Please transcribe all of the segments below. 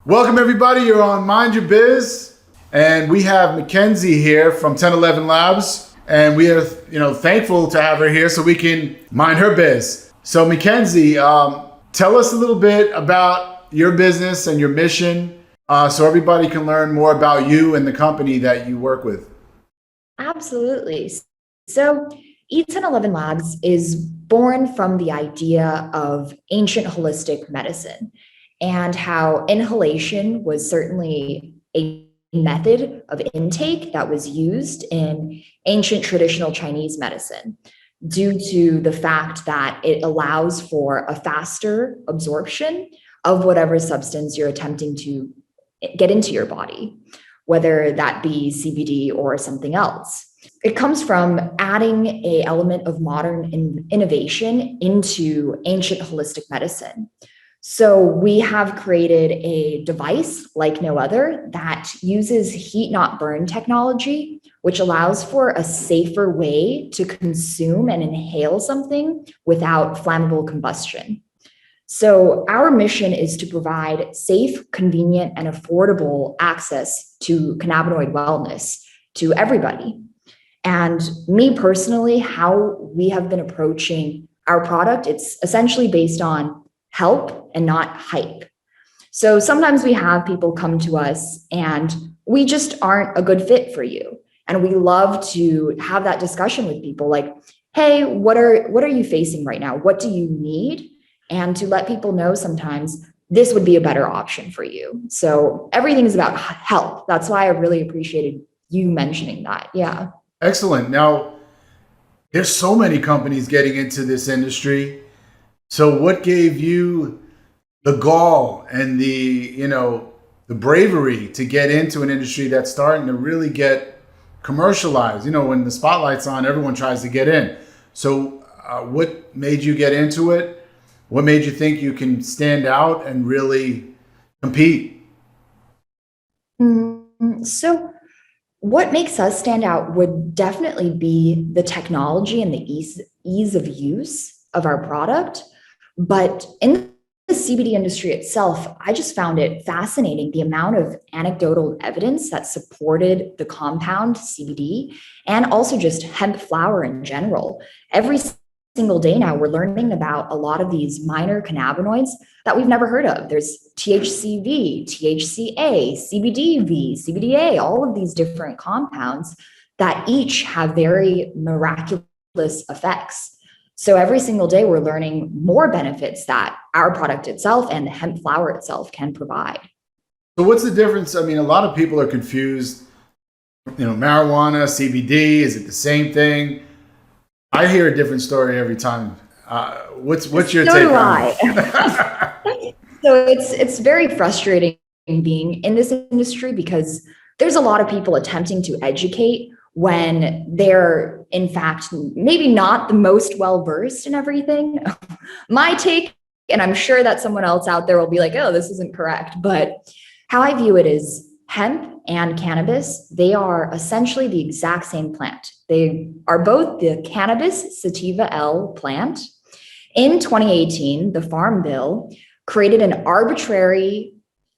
Welcome everybody, you're on Mind Your Biz, and we have Mackenzie here from 1011 Labs, and we are thankful to have her here so we can mind her biz. So Mackenzie, tell us a little bit about your business and your mission so everybody can learn more about you and the company that you work with. Absolutely. So E1011 Labs is born from the idea of ancient holistic medicine and how inhalation was certainly a method of intake that was used in ancient traditional Chinese medicine due to the fact that it allows for a faster absorption of whatever substance you're attempting to get into your body, whether that be CBD or something else. It comes from adding an element of modern innovation into ancient holistic medicine. So we have created a device like no other that uses heat not burn technology, which allows for a safer way to consume and inhale something without flammable combustion. So our mission is to provide safe, convenient, and affordable access to cannabinoid wellness to everybody. And me personally, how we have been approaching our product, it's essentially based on help and not hype. So sometimes we have people come to us and we just aren't a good fit for you. And we love to have that discussion with people like, hey, what are you facing right now? What do you need? And to let people know sometimes this would be a better option for you. So everything is about help. That's why I really appreciated you mentioning that. Yeah. Excellent. Now, there's so many companies getting into this industry. So what gave you the gall and the bravery to get into an industry that's starting to really get commercialized? When the spotlight's on, everyone tries to get in. So what made you get into it? What made you think you can stand out and really compete? So what makes us stand out would definitely be the technology and the ease of use of our product. But in the CBD industry itself, I just found it fascinating the amount of anecdotal evidence that supported the compound CBD and also just hemp flower in general. Every single day now, we're learning about a lot of these minor cannabinoids that we've never heard of. There's THCV, THCA, CBDV, CBDA, all of these different compounds that each have very miraculous effects. So every single day we're learning more benefits that our product itself and the hemp flower itself can provide. So what's the difference? I mean, a lot of people are confused. Marijuana, CBD, is it the same thing? I hear a different story every time. What's your take on it? So it's very frustrating being in this industry because there's a lot of people attempting to educate when they're in fact maybe not the most well-versed in everything. My take, and I'm sure that someone else out there will be like, oh, this isn't correct. But how I view it is hemp and cannabis, they are essentially the exact same plant. They are both the cannabis sativa L plant. In 2018, the Farm Bill created an arbitrary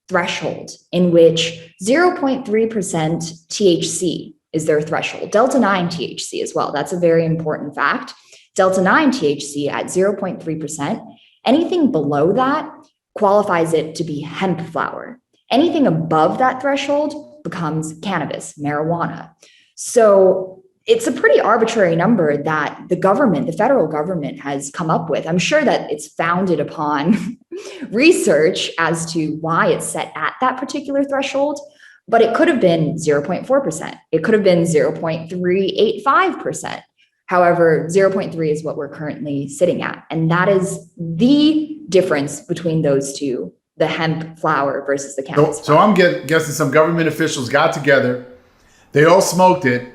threshold in which 0.3% THC is their threshold. Delta 9 THC as well. That's a very important fact. Delta 9 THC at 0.3%. Anything below that qualifies it to be hemp flower. Anything above that threshold becomes cannabis, marijuana. So it's a pretty arbitrary number that the federal government has come up with. I'm sure that it's founded upon research as to why it's set at that particular threshold. But it could have been 0.4%. It could have been 0.385%. However, 0.3 is what we're currently sitting at. And that is the difference between those two, the hemp flower versus the cannabis. So I'm guessing some government officials got together, they all smoked it,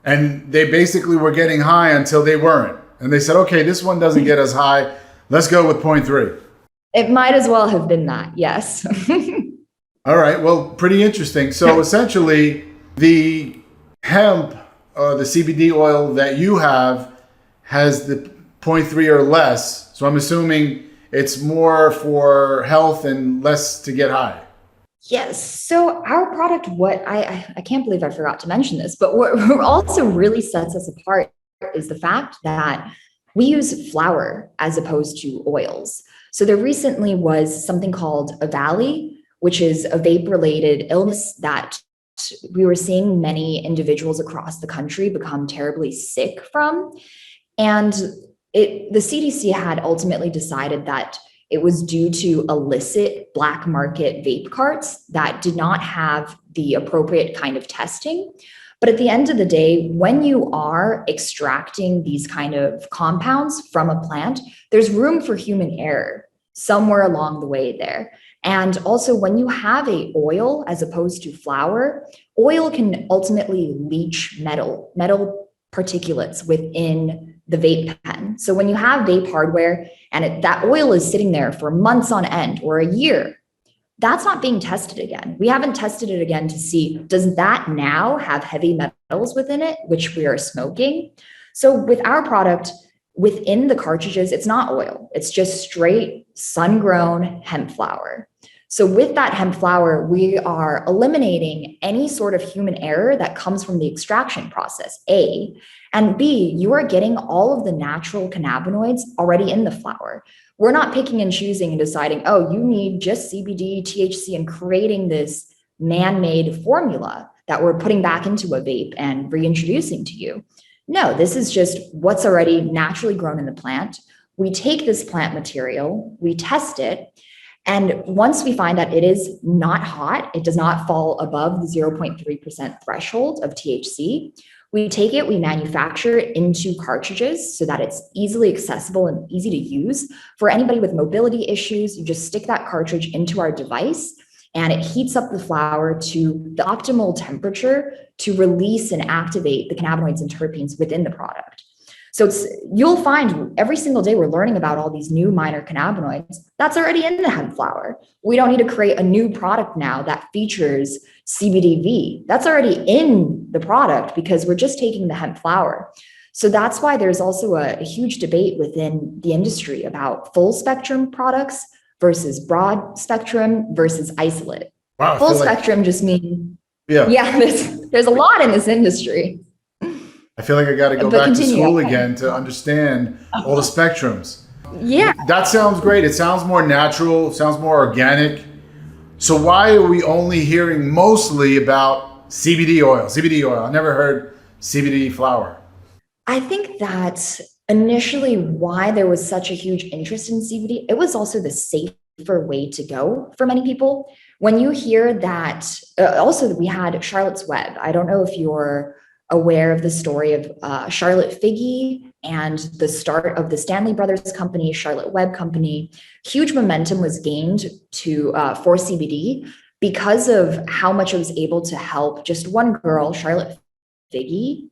and they basically were getting high until they weren't. And they said, okay, this one doesn't get us high. Let's go with 0.3. It might as well have been that, yes. All right, well, pretty interesting. So essentially, the hemp, the CBD oil that you have has the 0.3 or less. So I'm assuming it's more for health and less to get high. Yes. So our product, what I can't believe I forgot to mention this, but what also really sets us apart is the fact that we use flour as opposed to oils. So there recently was something called a valley, which is a vape-related illness that we were seeing many individuals across the country become terribly sick from. And the CDC had ultimately decided that it was due to illicit black market vape carts that did not have the appropriate kind of testing. But at the end of the day, when you are extracting these kind of compounds from a plant, there's room for human error somewhere along the way there. And also, when you have a oil as opposed to flour, oil can ultimately leach metal particulates within the vape pen. So when you have vape hardware and that oil is sitting there for months on end or a year, that's not being tested again. We haven't tested it again to see, does that now have heavy metals within it, which we are smoking? So with our product, within the cartridges, it's not oil. It's just straight sun-grown hemp flower. So with that hemp flower, we are eliminating any sort of human error that comes from the extraction process, A. And B, you are getting all of the natural cannabinoids already in the flower. We're not picking and choosing and deciding, oh, you need just CBD, THC, and creating this man-made formula that we're putting back into a vape and reintroducing to you. No, this is just what's already naturally grown in the plant. We take this plant material, we test it, and once we find that it is not hot, it does not fall above the 0.3% threshold of THC, we take it, we manufacture it into cartridges so that it's easily accessible and easy to use. For anybody with mobility issues, you just stick that cartridge into our device and it heats up the flower to the optimal temperature to release and activate the cannabinoids and terpenes within the product. So you'll find every single day we're learning about all these new minor cannabinoids that's already in the hemp flower. We don't need to create a new product now that features CBDV. That's already in the product because we're just taking the hemp flower. So that's why there's also a huge debate within the industry about full spectrum products versus broad spectrum versus isolate. Wow, I Full feel like spectrum just means, yeah, yeah, there's a lot in this industry. I feel like I got to go But back to continue. school again to understand all the spectrums. Yeah. That sounds great. It sounds more natural, it sounds more organic. So why are we only hearing mostly about CBD oil? CBD oil. I never heard CBD flower. I think that initially why there was such a huge interest in CBD, it was also the safer way to go for many people. When you hear that, also we had Charlotte's Web. I don't know if you're aware of the story of Charlotte Figge and the start of the Stanley Brothers company, Charlotte Web company. Huge momentum was gained for CBD because of how much it was able to help just one girl, Charlotte Figge,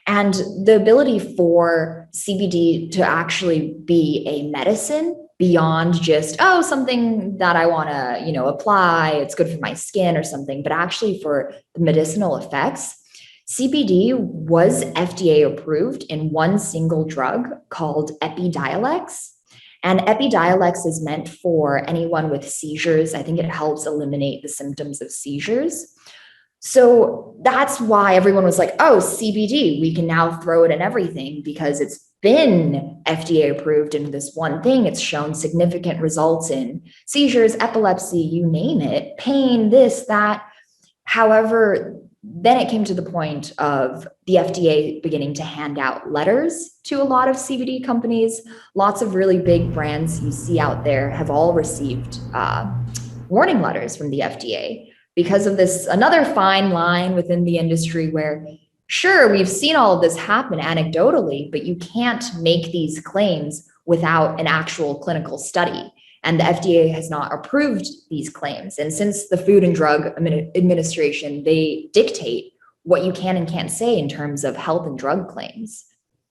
and the ability for CBD to actually be a medicine beyond just, oh, something that I want to, apply, it's good for my skin or something, but actually for the medicinal effects. CBD was FDA approved in one single drug called Epidiolex. And Epidiolex is meant for anyone with seizures. I think it helps eliminate the symptoms of seizures. So that's why everyone was like, oh, CBD, we can now throw it in everything because it's been FDA approved in this one thing. It's shown significant results in seizures, epilepsy, you name it, pain, this, that. However, then it came to the point of the FDA beginning to hand out letters to a lot of CBD companies. Lots of really big brands you see out there have all received warning letters from the FDA because of this, another fine line within the industry where, sure, we've seen all of this happen anecdotally, but you can't make these claims without an actual clinical study. And the FDA has not approved these claims. And since the Food and Drug Administration, they dictate what you can and can't say in terms of health and drug claims.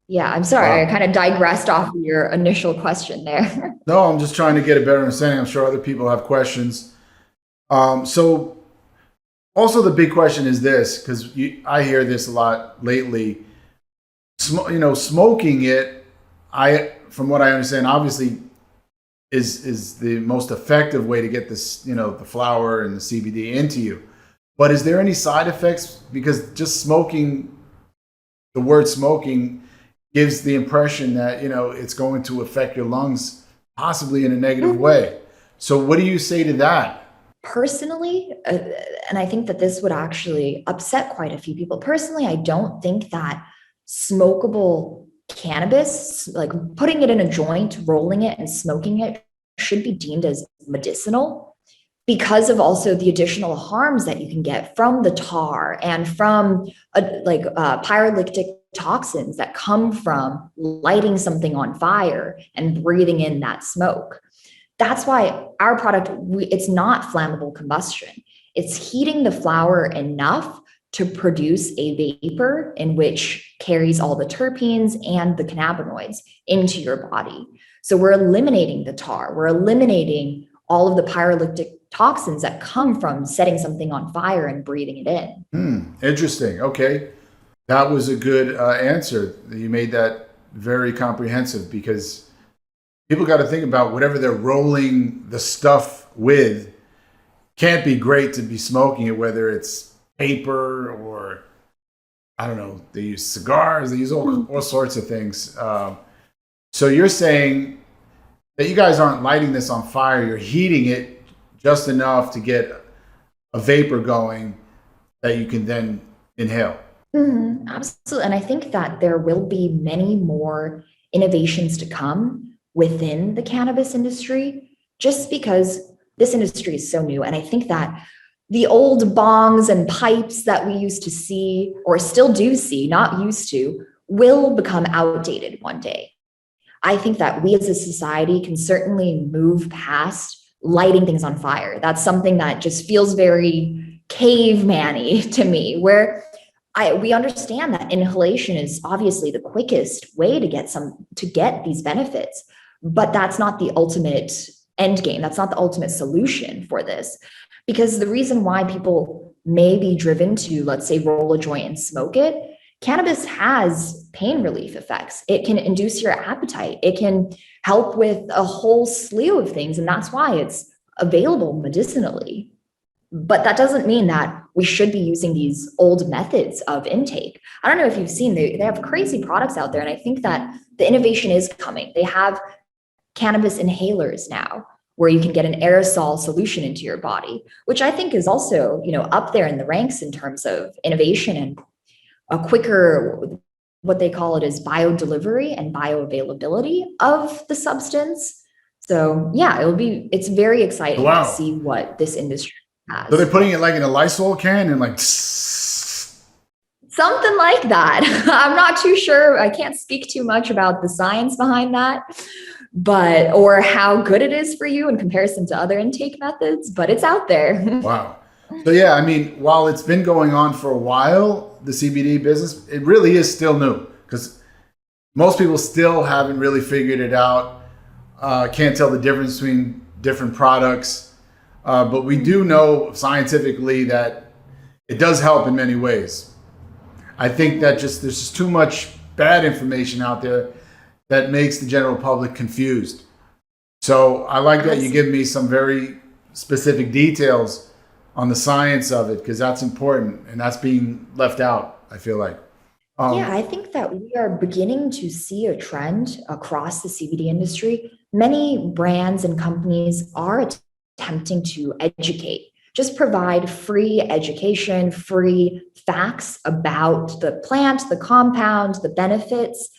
Yeah, I'm sorry, I Wow. kind of digressed off of your initial question there. No, I'm just trying to get a better understanding. I'm sure other people have questions. So also the big question is this, because I hear this a lot lately. Smoking it, from what I understand, obviously is the most effective way to get this, the flower and the CBD into you. But is there any side effects? Because just smoking, the word smoking gives the impression that, it's going to affect your lungs possibly in a negative way. So what do you say to that? Personally, and I think that this would actually upset quite a few people. Personally, I don't think that smokable cannabis, like putting it in a joint, rolling it, and smoking it, should be deemed as medicinal because of also the additional harms that you can get from the tar and from pyrolytic toxins that come from lighting something on fire and breathing in that smoke. That's why our product, it's not flammable combustion. It's heating the flower enough to produce a vapor in which carries all the terpenes and the cannabinoids into your body. So we're eliminating the tar. We're eliminating all of the pyrolytic toxins that come from setting something on fire and breathing it in. Interesting. Okay. That was a good answer. You made that very comprehensive because people got to think about whatever they're rolling the stuff with can't be great to be smoking it, whether it's paper or, I don't know, they use cigars, they use all sorts of things. So you're saying that you guys aren't lighting this on fire, you're heating it just enough to get a vapor going that you can then inhale. Absolutely. And I think that there will be many more innovations to come within the cannabis industry, just because this industry is so new. And I think that the old bongs and pipes that we used to see, or still do see, not used to, will become outdated one day. I think that we as a society can certainly move past lighting things on fire. That's something that just feels very caveman-y to me, where we understand that inhalation is obviously the quickest way to get these benefits, but that's not the ultimate end game. That's not the ultimate solution for this. Because the reason why people may be driven to, let's say, roll a joint and smoke it, cannabis has pain relief effects. It can induce your appetite. It can help with a whole slew of things. And that's why it's available medicinally. But that doesn't mean that we should be using these old methods of intake. I don't know if you've seen, they have crazy products out there. And I think that the innovation is coming. They have cannabis inhalers now, where you can get an aerosol solution into your body, which I think is also, up there in the ranks in terms of innovation and a quicker, what they call it is biodelivery and bioavailability of the substance. So yeah, it's very exciting to see what this industry has. So they're putting it like in a Lysol can and like something like that. I'm not too sure. I can't speak too much about the science behind that, or how good it is for you in comparison to other intake methods, but it's out there. Wow. So yeah, I mean, while it's been going on for a while, the CBD business, it really is still new because most people still haven't really figured it out. Can't tell the difference between different products. But we do know scientifically that it does help in many ways. I think that there's just too much bad information out there that makes the general public confused. So I like that you give me some very specific details on the science of it, because that's important and that's being left out, I feel like. I think that we are beginning to see a trend across the CBD industry. Many brands and companies are attempting to educate, just provide free education, free facts about the plant, the compound, the benefits,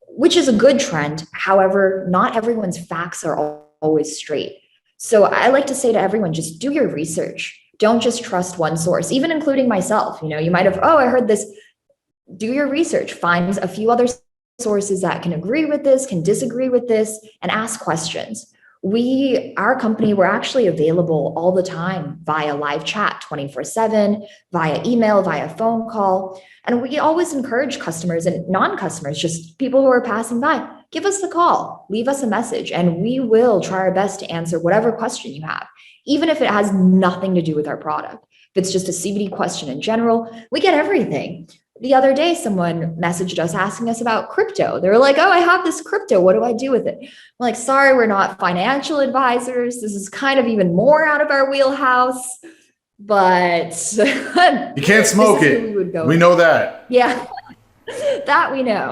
which is a good trend. However, not everyone's facts are always straight. So I like to say to everyone, just do your research. Don't just trust one source, even including myself. You might have, I heard this. Do your research, find a few other sources that can agree with this, can disagree with this, and ask questions. Our company, we're actually available all the time via live chat 24/7, via email, via phone call. And we always encourage customers and non-customers, just people who are passing by, give us a call, leave us a message, and we will try our best to answer whatever question you have, even if it has nothing to do with our product. If it's just a CBD question in general, we get everything. The other day, someone messaged us asking us about crypto. They were like, oh, I have this crypto. What do I do with it? I'm like, sorry, we're not financial advisors. This is kind of even more out of our wheelhouse, but You can't smoke this is it. where we would go. We know that. Yeah, that we know.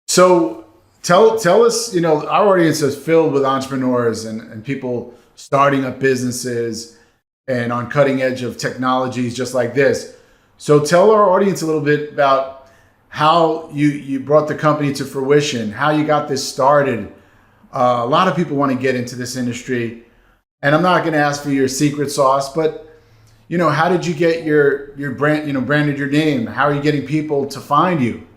So tell us, our audience is filled with entrepreneurs and people starting up businesses and on cutting edge of technologies just like this. So tell our audience a little bit about how you brought the company to fruition, how you got this started. A lot of people want to get into this industry, and I'm not going to ask for your secret sauce, but how did you get your brand, branded your name? How are you getting people to find you?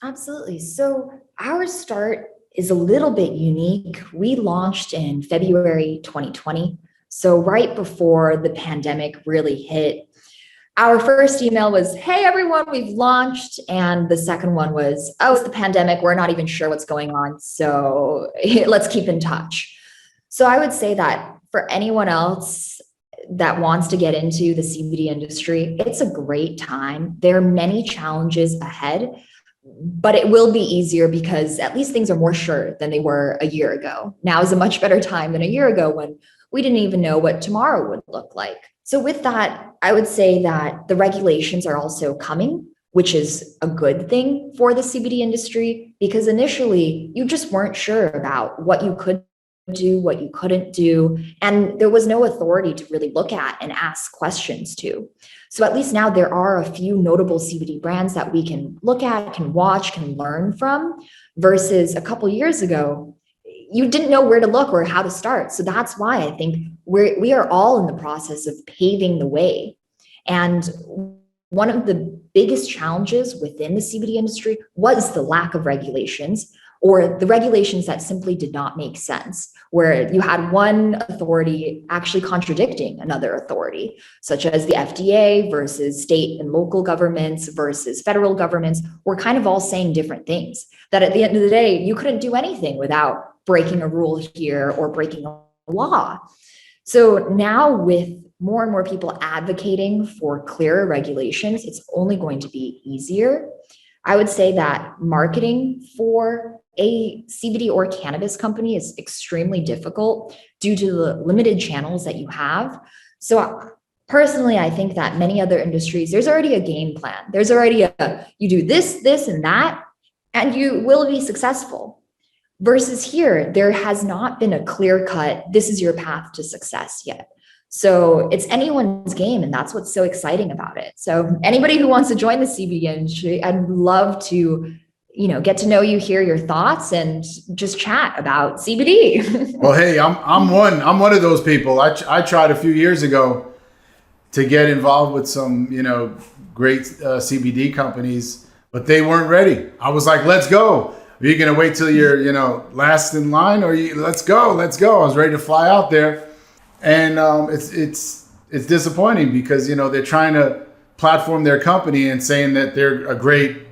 Absolutely. So our start is a little bit unique. We launched in February 2020. So right before the pandemic really hit. Our first email was, hey, everyone, we've launched. And the second one was, oh, it's the pandemic. We're not even sure what's going on. So let's keep in touch. So I would say that for anyone else that wants to get into the CBD industry, it's a great time. There are many challenges ahead, but it will be easier because at least things are more sure than they were a year ago. Now is a much better time than a year ago when we didn't even know what tomorrow would look like. So with that, I would say that the regulations are also coming, which is a good thing for the CBD industry, because initially you just weren't sure about what you could do, what you couldn't do, and there was no authority to really look at and ask questions to. So at least now there are a few notable CBD brands that we can look at, can watch, can learn from, versus a couple years ago, you didn't know where to look or how to start. So that's why I think we are all in the process of paving the way. And one of the biggest challenges within the CBD industry was the lack of regulations, or the regulations that simply did not make sense, where you had one authority actually contradicting another authority, such as the FDA versus state and local governments versus federal governments, were kind of all saying different things, that at the end of the day, you couldn't do anything without breaking a rule here or breaking a law. So now with more and more people advocating for clearer regulations, it's only going to be easier. I would say that marketing for a CBD or cannabis company is extremely difficult due to the limited channels that you have. So personally, I think that many other industries, there's already a game plan. There's already you do this, this, and that, and you will be successful. Versus here, there has not been a clear cut, this is your path to success yet. So it's anyone's game, and that's what's so exciting about it. So anybody who wants to join the CBD industry, I'd love to, get to know you, hear your thoughts, and just chat about CBD. Well, hey, I'm one of those people. I tried a few years ago to get involved with some great CBD companies, but they weren't ready. I was like, let's go. Are you gonna wait till you're last in line, or let's go? I was ready to fly out there, and it's disappointing because they're trying to platform their company and saying that they're a great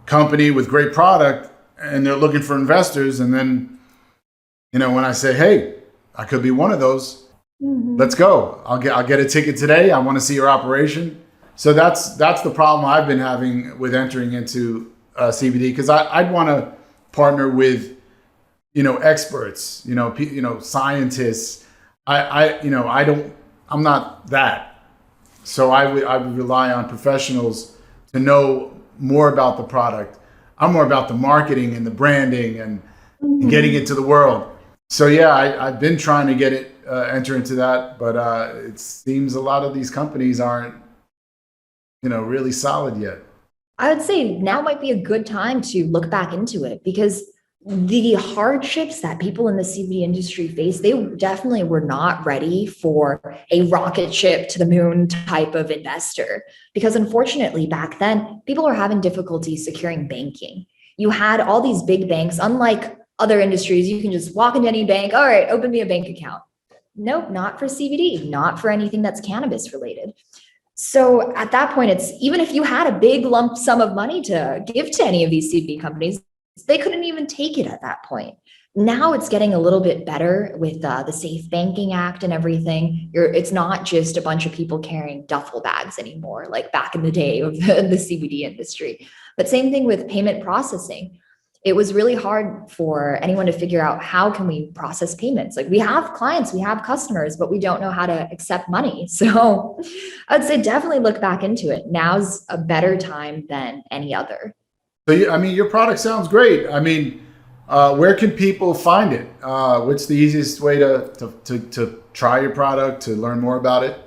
company with great product, and they're looking for investors. And then when I say, hey, I could be one of those, let's go. I'll get a ticket today. I want to see your operation. So that's the problem I've been having with entering into CBD, because I'd want to partner with experts, scientists. I'm not that. So I would rely on professionals to know more about the product. I'm more about the marketing and the branding and getting it to the world. So yeah, I've been trying to get it enter into that, but it seems a lot of these companies aren't really solid yet. I would say now might be a good time to look back into it, because the hardships that people in the CBD industry face, they definitely were not ready for a rocket ship to the moon type of investor. Because unfortunately, back then, people were having difficulty securing banking. You had all these big banks, unlike other industries, you can just walk into any bank, all right, open me a bank account. Nope, not for CBD, not for anything that's cannabis related. So at that point, it's even if you had a big lump sum of money to give to any of these CBD companies, they couldn't even take it at that point. Now it's getting a little bit better with the Safe Banking Act and everything. It's not just a bunch of people carrying duffel bags anymore, like back in the day of the CBD industry. But same thing with payment processing. It was really hard for anyone to figure out how can we process payments. Like we have clients, we have customers, but we don't know how to accept money. So I'd say definitely look back into it. Now's a better time than any other. So, I mean, your product sounds great. I mean, where can people find it? What's the easiest way to try your product, to learn more about it?